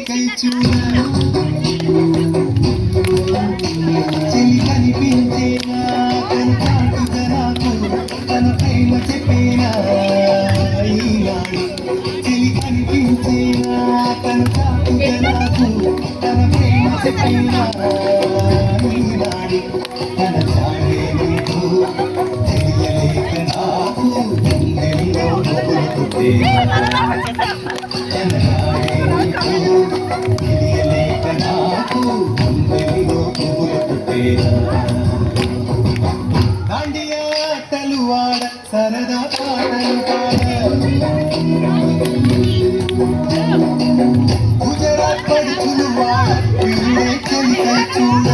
చెలికై చూడ చెలి కనిపించేనా తన చాటుగా నాకు తన ప్రేమ చెప్పేనా ఈనాడు చెలి కనిపించేనా తన చాటుగా నాకు తన ప్రేమ చెప్పేనా ఈనాడు తన చాడే నీకు తెలియలేక నాకు గుండెల్లో మొదలు పుట్టేనా దాండియాటలు వాడ సరదా పాటలు పాడ గుజరాత్ పడుచులు వాడ ఇరుడే చెలికై చూడ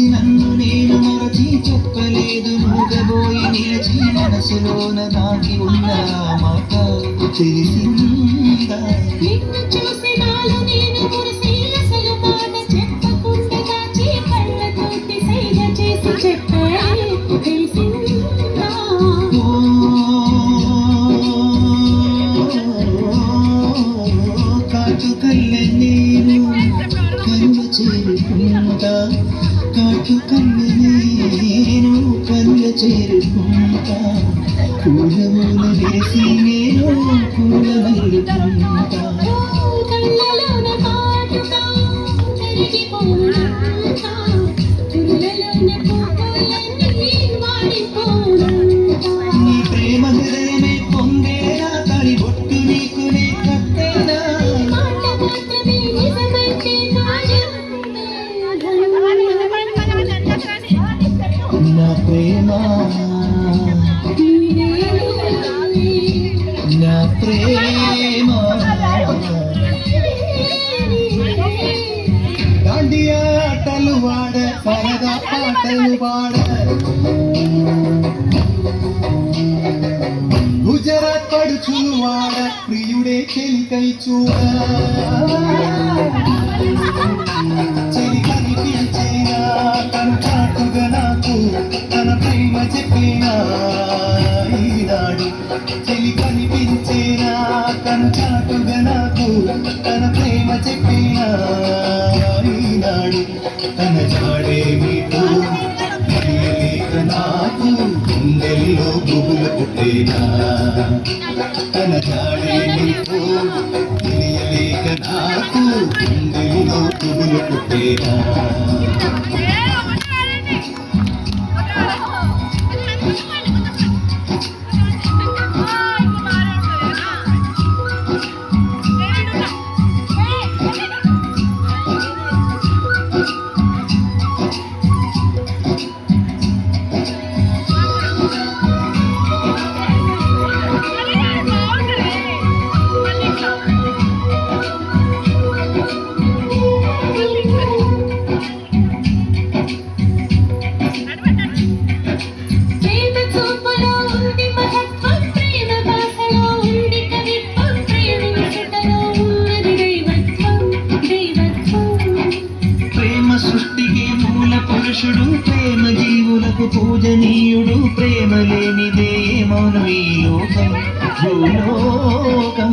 నన్ను నేను మరచి చెప్పలేదు మూగబోయి నిలిచి మనసులోన దాగి ఉన్న మాట తెలిసిందా నిన్ను చూసి నాలో నేను మురిసి అసలు మాట చెప్పకుండా దాచి కళ్ళతోటి సైగ చేసి చెప్పే తెలిసిందా కాటు కళ్ళ నేను కళ్ళు చేరుకుంటా కాటు కళ్ళ నేను కళ్ళు చేరుకుంటా పూలమూల వేసి నేను పూలమల్లుకుంటా కళ్ళలోన కాటుగా కరిగిపోతా పుల్లలోన పువ్వులన్నీ వాడిపోతా నీ ప్రేమ హృదయమే పొందేనా తడి బొట్టు నీకు నే కట్టేనా మాట మాత్రమే నిజమైతే నా ప్రేమ నా ప్రేమ దాండియాటలు వాడ సరదా పాటలు పాడ గుజరాత్ పడుచులు వాడ ప్రియుడే చెలికై చూడ చెలి కనిపించేనా తన చాటుగా నాకు తన ప్రేమ చెప్పేనా ఈనాడు చెలి కనిపించేనా తన చాటుగా నాకు తన ప్రేమ చెప్పేనా ఈనాడు తన జాడే మీకు తెలియలేక నాకు గుండెల్లో గుబులు పుట్టేనా తన జాడే మీకు తెలియలేక నాకు గుండెల్లో గుబులు పుట్టేనా పురుషుడు ప్రేమ జీవులకు పూజనీయుడు ప్రేమ లేనిదే మౌనం ఈ లోకం భూలోకం